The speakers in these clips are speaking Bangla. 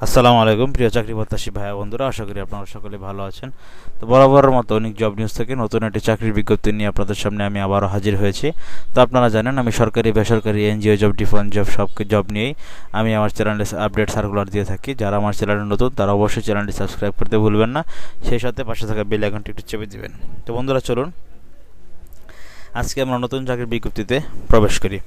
আসসালামু আলাইকুম প্রিয় চাকরি প্রত্যাশী ভাই বন্ধুরা, আশা করি আপনারা সকলে ভালো আছেন। তো বরাবরের মতো অনেক জব নিউজ থেকে নতুন একটি চাকরির বিজ্ঞপ্তি নিয়ে আপনাদের সামনে আমি আবারও হাজির হয়েছি। তো আপনারা জানেন আমি সরকারি বেসরকারি এনজিও জব, ডিফেন্স জব, সব জব নিয়েই আমি আমার চ্যানেলে আপডেট সার্কুলার দিয়ে থাকি। যারা আমার চ্যানেলে নতুন তারা অবশ্যই চ্যানেলটি সাবস্ক্রাইব করতে ভুলবেন না, সেই সাথে পাশে থাকা বেল আইকনটি একটু চেপে দিবেন। তো বন্ধুরা চলুন আজকে আমরা নতুন চাকরির বিজ্ঞপ্তিতে প্রবেশ করি।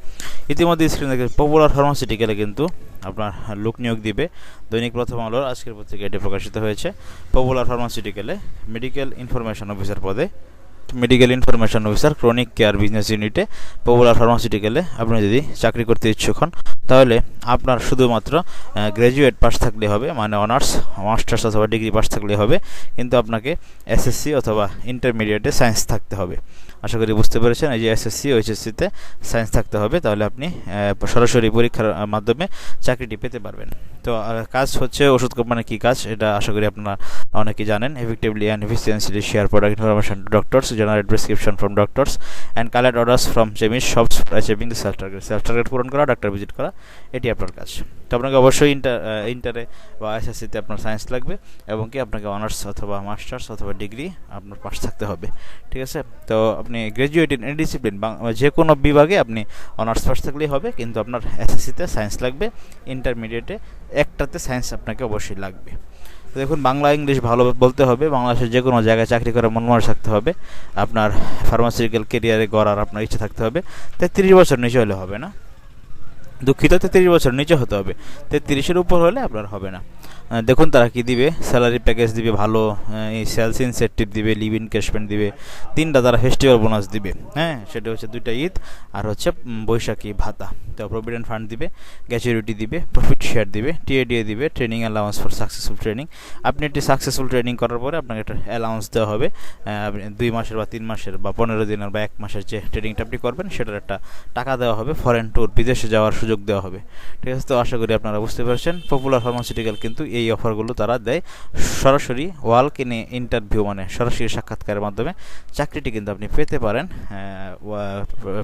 ইতিমধ্যে স্ক্রিনে দেখে পপুলার ফার্মাসিউটিক্যালে কিন্তু আপনার লোক নিয়োগ দিবে। দৈনিক প্রথম আলোর আজকের পত্রিকা এটি প্রকাশিত হয়েছে। পপুলার ফার্মাসিউটিক্যালে মেডিকেল ইনফরমেশন অফিসার পদে, medical information officer, chronic care business ইউনিটে পপুলার ফার্মাসিউটিক্যালে আপনি যদি চাকরি করতে ইচ্ছুক হন তাহলে আপনার শুধুমাত্র গ্র্যাজুয়েট পাস থাকলে হবে, মানে অনার্স, মাস্টার্স অথবা ডিগ্রি পাস থাকলে হবে, কিন্তু আপনাকে এসএসসি অথবা ইন্টারমিডিয়েটে সায়েন্স থাকতে হবে। আশা করি বুঝতে পেরেছেন, এই যে এসএসসি ও এইচএসসিতে সায়েন্স থাকতে হবে, তাহলে আপনি সরাসরি পরীক্ষার মাধ্যমে চাকরিটি পেতে পারবেন। তো কাজ হচ্ছে ওষুধ কোম্পানির কী কাজ এটা আশা করি আপনারা অনেকেই জানেন। Effectively and efficiently share product information to doctors, generate prescription from doctors and collect orders from chemist shops, achieving the self target পূরণ করা, ডাক্তার ভিজিট করা, এটি আপনার কাজ। তো আপনাকে অবশ্যই ইন্টারে বা এসএসসিতে আপনার সায়েন্স লাগবে এবং কি আপনাকে অনার্স অথবা মাস্টার্স অথবা ডিগ্রি আপনার পাস থাকতে হবে, ঠিক আছে। তো আপনি গ্র্যাজুয়েট ইন এনি ডিসিপ্লিন, যে কোনো বিভাগে আপনি অনার্স পাস থাকলেই হবে, কিন্তু আপনার এসএসসিতে সায়েন্স লাগবে, ইন্টারমিডিয়েটে একটাতে সায়েন্স আপনাকে অবশ্যই লাগবে। তো দেখুন, বাংলা ইংলিশ ভালো বলতে হবে, বাংলাদেশের যে কোনো জায়গায় চাকরি করার মন মানসিকতা থাকতে হবে, আপনার ফার্মাসিউটিক্যাল কেরিয়ারে গড়ার আপনার ইচ্ছা থাকতে হবে। 33 বছর নিচে হলে হবে না, দুঃখিত, 33 বছর নিচে হতে হবে, 33-এর উপর হলে আপনার হবে না। দেখুন তারা কি দিবে, স্যালারি প্যাকেজ দিবে ভালো, সেলস ইনসেন্টিভ দিবে, লিভ ইনকেশমেন্ট দিবে, 3টা তারা ফেস্টিভ্যাল বোনাস দিবে, হ্যাঁ সেটা হচ্ছে 2টা ঈদ আর হচ্ছে বৈশাখী ভাতা। তো প্রভিডেন্ট ফান্ড দিবে, গ্র্যাচুইটি দিবে, প্রফিট শেয়ার দিবে, টিএডিএ দিবে, training allowance for successful training. আপনি একটি সাকসেসফুল ট্রেনিং করার পরে আপনাকে একটা অ্যালাউন্স দেওয়া হবে, 2 মাসের বা 3 মাসের বা 15 দিনের বা 1 মাসের যে ট্রেনিংটা আপনি করবেন সেটার একটা টাকা দেওয়া হবে, ফরেন ট্যুর, বিদেশে যাওয়ার সুযোগ দেওয়া হবে, ঠিক আছে। তো আশা করি আপনারা বুঝতে পারছেন, পপুলার ফার্মাসিউটিক্যাল কিন্তু এই অফারগুলো তারা দেয় সরাসরি ওয়ালক ইন ইন্টারভিউ, মানে সরাসরি সাক্ষাৎকারের মাধ্যমে চাকরিটি কিন্তু আপনি পেতে পারেন।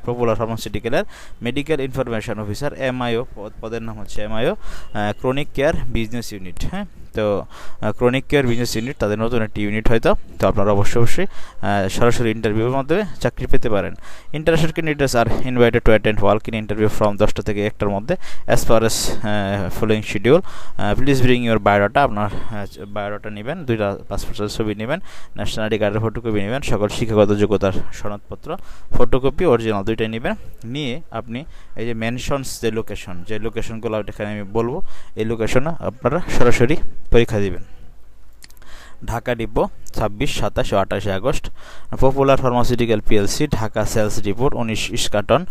Popular ফার্মাসিউটিক্যালের medical information officer, MIO পদের নাম হচ্ছে MIO, chronic care business unit. হ্যাঁ, তো ক্রনিক কেয়ার বিজনেস ইউনিট তাদের নতুন একটি ইউনিট হয়তো, তো আপনারা অবশ্যই সরাসরি ইন্টারভিউর মাধ্যমে চাকরি পেতে পারেন। Interested candidates are invited to attend walk in interview from 10টা থেকে 1টার মধ্যে as per as following schedule. Please bring your biodata, আপনার বায়োডাটা নেবেন, 2টা পাসপোর্টের ছবি নেবেন, ন্যাশনাল আইডি কার্ডের ফটোকপি নেবেন, সকল শিক্ষাগত যোগ্যতার সনদপত্র ফটোকপি অরিজিনাল 2টাই নেবেন। নিয়ে আপনি এই যে মেনশনস যে লোকেশনগুলো এখানে আমি বলবো, এই লোকেশনে আপনারা সরাসরি পরীক্ষা দিবেন। ঢাকা ডিপো 26, 27 ও 28 আগস্ট। Popular pharmaceutical PLC, Dhaka sales ডিপোর 19 ইস্কাটন,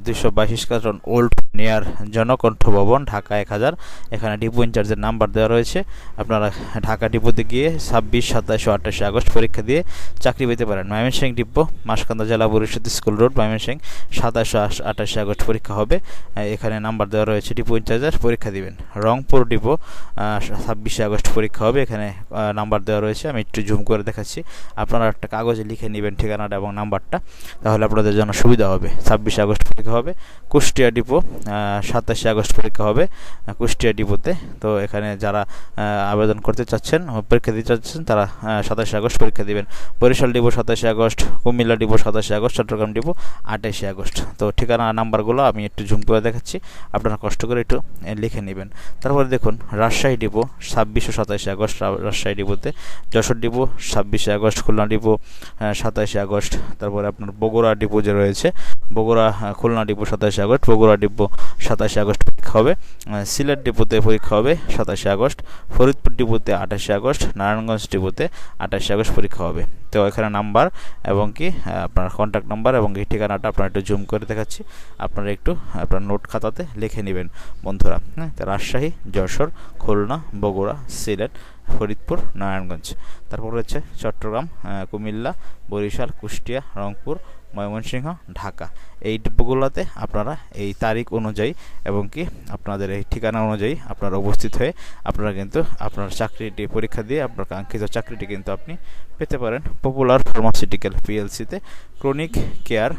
222 ইস্কাটন ওল্ড নিয়ার জনকণ্ঠ ভবন, ঢাকা 1000। এখানে ডিপো ইনচার্জের নাম্বার দেওয়া রয়েছে। আপনারা ঢাকা ডিপোতে গিয়ে 26, 27 ও 28 আগস্ট পরীক্ষা দিয়ে চাকরি পেতে পারেন। ময়মনসিংহ ডিপো, মাসকান্দা জেলা পরিষদ স্কুল রোড, ময়মনসিংহ, 27 ও 28 আগস্ট পরীক্ষা হবে। এখানে নাম্বার দেওয়া রয়েছে, ডিপো ইনচার্জের পরীক্ষা দিবেন। রংপুর ডিপো 26 আগস্ট পরীক্ষা হবে, এখানে নাম্বার দেওয়া রয়েছে, আমি একটু জুম করে দেখাচ্ছি, আপনারা একটা কাগজে লিখে নেবেন ঠিকানাটা এবং নাম্বারটা, তাহলে আপনাদের জন্য সুবিধা হবে। 26 আগস্ট পরীক্ষা হবে। কুষ্টিয়া ডিপো 27 আগস্ট পরীক্ষা হবে কুষ্টিয়া ডিপোতে। তো এখানে যারা আবেদন করতে চাচ্ছেন, পরীক্ষা দিতে চাচ্ছেন, তারা 27 আগস্ট পরীক্ষা দিবেন। Barishal depot 27 August, Comilla depot 27 August, Chattogram depot 28 August. তো ঠিকানা নাম্বারগুলো আমি একটু জুম করে দেখাচ্ছি, আপনারা কষ্ট করে একটু লিখে নেবেন। তারপরে দেখুন রাজশাহী ডিপো 26 ও 27 আগস্ট রাজশাহী ডিপোতে, যশোর ডিপো 26 আগস্ট, খুলনা ডিপো 27 আগস্ট। তারপরে আপনার বগুড়া ডিপো যে রয়েছে, বগুড়া খুলনা ডিপো 27 আগস্ট, বগুড়া ডিপো 27 আগস্ট পরীক্ষা হবে। সিলেট ডিপোতে পরীক্ষা হবে 27 আগস্ট, ফরিদপুর ডিপোতে 28 আগস্ট, নারায়ণগঞ্জ ডিপোতে 28 আগস্ট পরীক্ষা হবে। তো এখানে নাম্বার এবং কি আপনার কন্ট্যাক্ট নাম্বার এবং এই ঠিকানাটা আপনার একটু জুম করে দেখাচ্ছি, আপনারা একটু আপনার নোট খাতাতে লিখে নেবেন বন্ধুরা। হ্যাঁ, রাজশাহী, যশোর, খুলনা, বগুড়া, সিলেট, ফরিদপুর, নারায়ণগঞ্জ। তারপর হচ্ছে চট্টগ্রাম, কুমিল্লা, বরিশাল, কুষ্টিয়া, রংপুর, ময়মনসিংহ, ঢাকা। এই ডিপোগুলোতে আপনারা এই তারিখ অনুযায়ী এবং কি আপনাদের এই ঠিকানা অনুযায়ী আপনারা উপস্থিত হয়ে আপনারা কিন্তু আপনার চাকরিটি পরীক্ষা দিয়ে আপনার কাঙ্ক্ষিত চাকরিটি কিন্তু আপনি পেতে পারেন পপুলার ফার্মাসিউটিক্যাল পিএলসিতে, ক্রনিক কেয়ার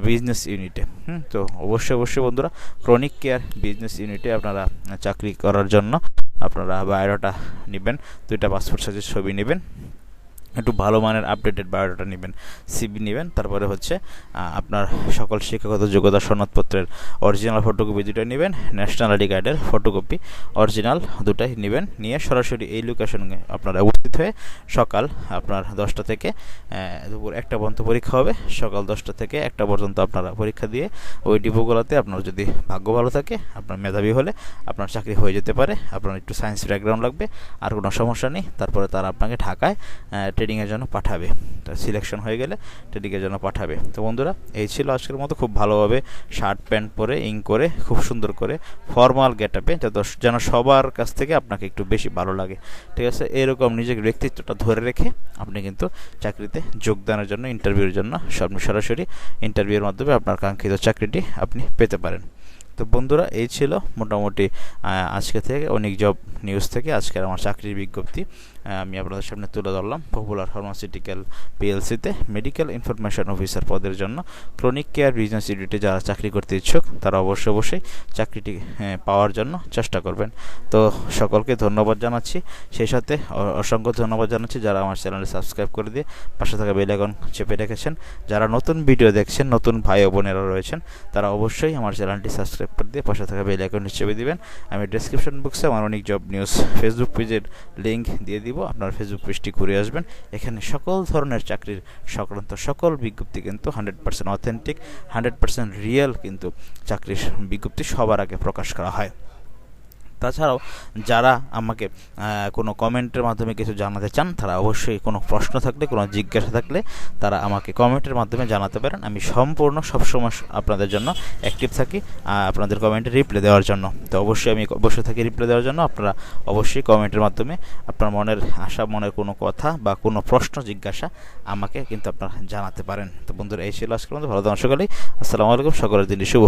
বিজনেস ইউনিটে। তো অবশ্যই বন্ধুরা, ক্রনিক কেয়ার বিজনেস ইউনিটে আপনারা চাকরি করার জন্য আপনারা বায়োডাটা নেবেন, 2টা পাসপোর্ট সাইজের ছবি নেবেন, একটু ভালো মানের আপডেটেড বায়োডাটা নেবেন, সিভি নেবেন, তারপরে হচ্ছে আপনার সকল শিক্ষাগত যোগ্যতা সনদপত্রের অরিজিনাল ফটোকপি 2টা নেবেন, ন্যাশনাল আইডি কার্ডের ফটোকপি অরিজিনাল 2টাই নেবেন, নিয়ে সরাসরি এই লোকেশনে আপনারা উপস্থিত হয়ে সকাল আপনার 10টা থেকে দুপুর 1টা পর্যন্ত পরীক্ষা হবে। সকাল 10টা থেকে 1টা পর্যন্ত আপনারা পরীক্ষা দিয়ে ওই ডিপোগুলোতে আপনার যদি ভাগ্য ভালো থাকে, আপনার মেধাবী হলে আপনার চাকরি হয়ে যেতে পারে। আপনার একটু সায়েন্স ব্যাকগ্রাউন্ড লাগবে, আর কোনো সমস্যা নেই। তারপরে তারা আপনাকে ঢাকায় ট্রেডিংয়ের জন্য পাঠাবে। তো সিলেকশন হয়ে গেলে ট্রেডিংয়ের জন্য পাঠাবে। তো বন্ধুরা, এই ছিল আজকের মতো। খুব ভালোভাবে শার্ট প্যান্ট পরে ইঙ্ক করে খুব সুন্দর করে ফর্মাল গেট আপে, যেন সবার কাছ থেকে আপনাকে একটু বেশি ভালো লাগে, ঠিক আছে? এরকম নিজের ব্যক্তিত্বটা ধরে রেখে আপনি কিন্তু চাকরিতে যোগদানের জন্য, ইন্টারভিউর জন্য আপনি সরাসরি ইন্টারভিউর মাধ্যমে আপনার কাঙ্ক্ষিত চাকরিটি আপনি পেতে পারেন। তো বন্ধুরা, এই ছিল মোটামুটি আজকে থেকে অনেক জব নিউজ থেকে আজকের আমার চাকরির বিজ্ঞপ্তি আমি আপনাদের সামনে তুলে ধরলাম। পপুলার ফার্মাসিউটিক্যাল পিএলসিতে মেডিকেল ইনফরমেশন অফিসার পদের জন্য ক্রনিক কেয়ার বিজনেস ইউনিটে যারা চাকরি করতে ইচ্ছুক তারা অবশ্যই চাকরিটি পাওয়ার জন্য চেষ্টা করবেন। তো সকলকে ধন্যবাদ জানাচ্ছি, সেই সাথে অসংখ্য ধন্যবাদ জানাচ্ছি যারা আমার চ্যানেলে সাবস্ক্রাইব করে দিয়ে পাশে থাকা বেল আইকন চেপে রেখেছেন। যারা নতুন ভিডিও দেখছেন, নতুন ভাই ও বোনেরা রয়েছেন, তারা অবশ্যই আমার চ্যানেলটি সাবস্ক্রাইব করে দিয়ে পাশে থাকা বেল আইকন চেপে দিবেন। আমি ডেসক্রিপশন বক্সে আমার অনেক জব নিউজ ফেসবুক পেজের লিঙ্ক দিয়ে দিব, আপনার ফেসবুক পেজটি ঘুরে আসবেন। এখানে সকল ধরনের চাকরির সংক্রান্ত সকল বিজ্ঞপ্তি কিন্তু 100% অথেন্টিক, 100% রিয়েল কিন্তু চাকরির বিজ্ঞপ্তি সবার আগে প্রকাশ করা হয়। তাছাড়াও যারা আমাকে কোনো কমেন্টের মাধ্যমে কিছু জানাতে চান, তারা অবশ্যই কোনো প্রশ্ন থাকলে, কোনো জিজ্ঞাসা থাকলে তারা আমাকে কমেন্টের মাধ্যমে জানাতে পারেন। আমি সম্পূর্ণ সবসময় আপনাদের জন্য অ্যাক্টিভ থাকি আপনাদের কমেন্টে রিপ্লাই দেওয়ার জন্য। তো অবশ্যই আমি বসে থাকি রিপ্লাই দেওয়ার জন্য। আপনারা অবশ্যই কমেন্টের মাধ্যমে আপনার মনের আশা, মনের কোনো কথা বা কোনো প্রশ্ন জিজ্ঞাসা আমাকে কিন্তু আপনারা জানাতে পারেন। তো বন্ধুরা, এই ছিল আজকের মতো। ভালো থাকুন সকলেই। আসসালামু আলাইকুম। সকলের দিনই শুভ।